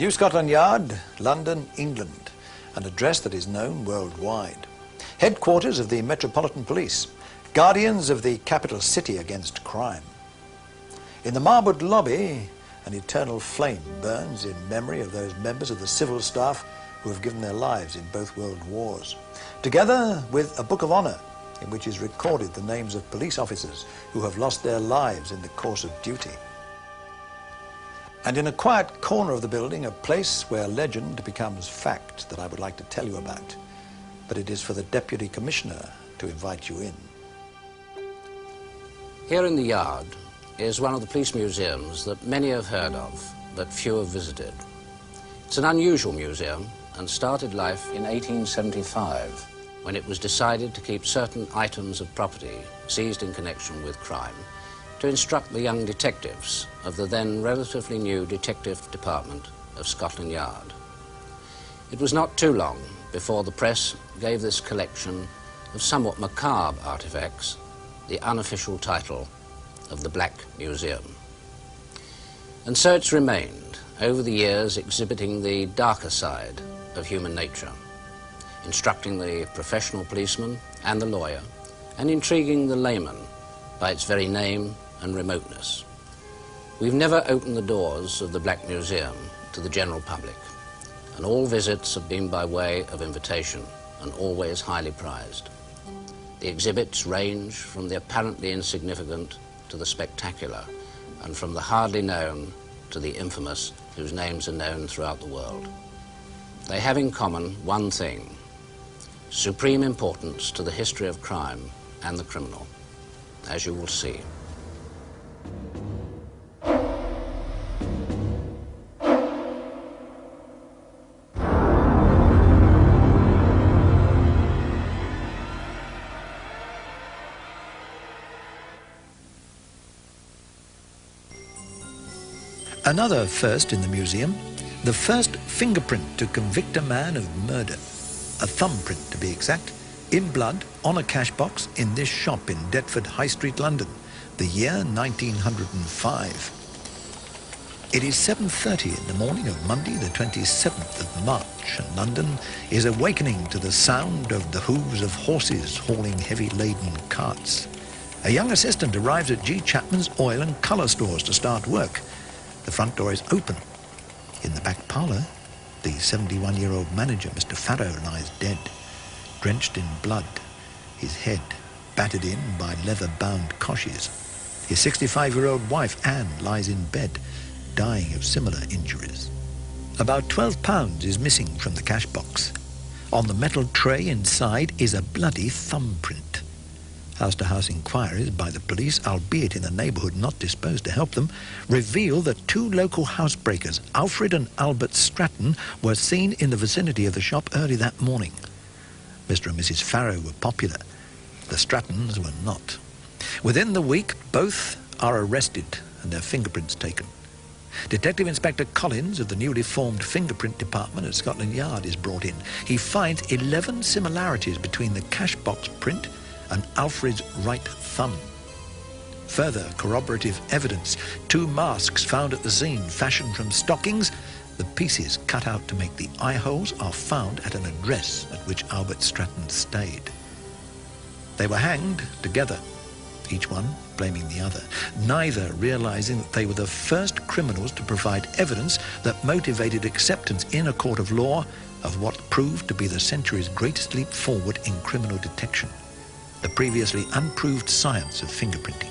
New Scotland Yard, London, England, an address that is known worldwide. Headquarters of the Metropolitan Police, guardians of the capital city against crime. In the marbled lobby, an eternal flame burns in memory of those members of the civil staff who have given their lives in both world wars, together with a book of honour in which is recorded the names of police officers who have lost their lives in the course of duty. And in a quiet corner of the building, a place where legend becomes fact that I would like to tell you about. But it is for the Deputy Commissioner to invite you in. Here in the Yard is one of the police museums that many have heard of, but few have visited. It's an unusual museum and started life in 1875, when it was decided to keep certain items of property seized in connection with crime to instruct the young detectives of the then relatively new Detective Department of Scotland Yard. It was not too long before the press gave this collection of somewhat macabre artifacts the unofficial title of the Black Museum. And so it's remained over the years, exhibiting the darker side of human nature, instructing the professional policeman and the lawyer, and intriguing the layman by its very name and remoteness. We've never opened the doors of the Black Museum to the general public, and all visits have been by way of invitation and always highly prized. The exhibits range from the apparently insignificant to the spectacular, and from the hardly known to the infamous, whose names are known throughout the world. They have in common one thing: supreme importance to the history of crime and the criminal, as you will see. Another first in the museum, the first fingerprint to convict a man of murder. A thumbprint, to be exact, in blood on a cash box in this shop in Deptford High Street, London, the year 1905. It is 7:30 in the morning of Monday, the 27th of March, and London is awakening to the sound of the hooves of horses hauling heavy-laden carts. A young assistant arrives at G. Chapman's oil and colour stores to start work. The front door is open. In the back parlour, the 71-year-old manager, Mr. Farrow, lies dead, drenched in blood, his head battered in by leather-bound coshes. His 65-year-old wife, Anne, lies in bed, dying of similar injuries. About £12 is missing from the cash box. On the metal tray inside is a bloody thumbprint. House-to-house inquiries by the police, albeit in the neighbourhood not disposed to help them, reveal that two local housebreakers, Alfred and Albert Stratton, were seen in the vicinity of the shop early that morning. Mr. and Mrs. Farrow were popular. The Strattons were not. Within the week, both are arrested and their fingerprints taken. Detective Inspector Collins of the newly formed Fingerprint Department at Scotland Yard is brought in. He finds 11 similarities between the cash box print and Alfred's right thumb. Further corroborative evidence: two masks found at the scene, fashioned from stockings. The pieces cut out to make the eye holes are found at an address at which Albert Stratton stayed. They were hanged together, each one blaming the other, neither realizing that they were the first criminals to provide evidence that motivated acceptance in a court of law of what proved to be the century's greatest leap forward in criminal detection: the previously unproved science of fingerprinting.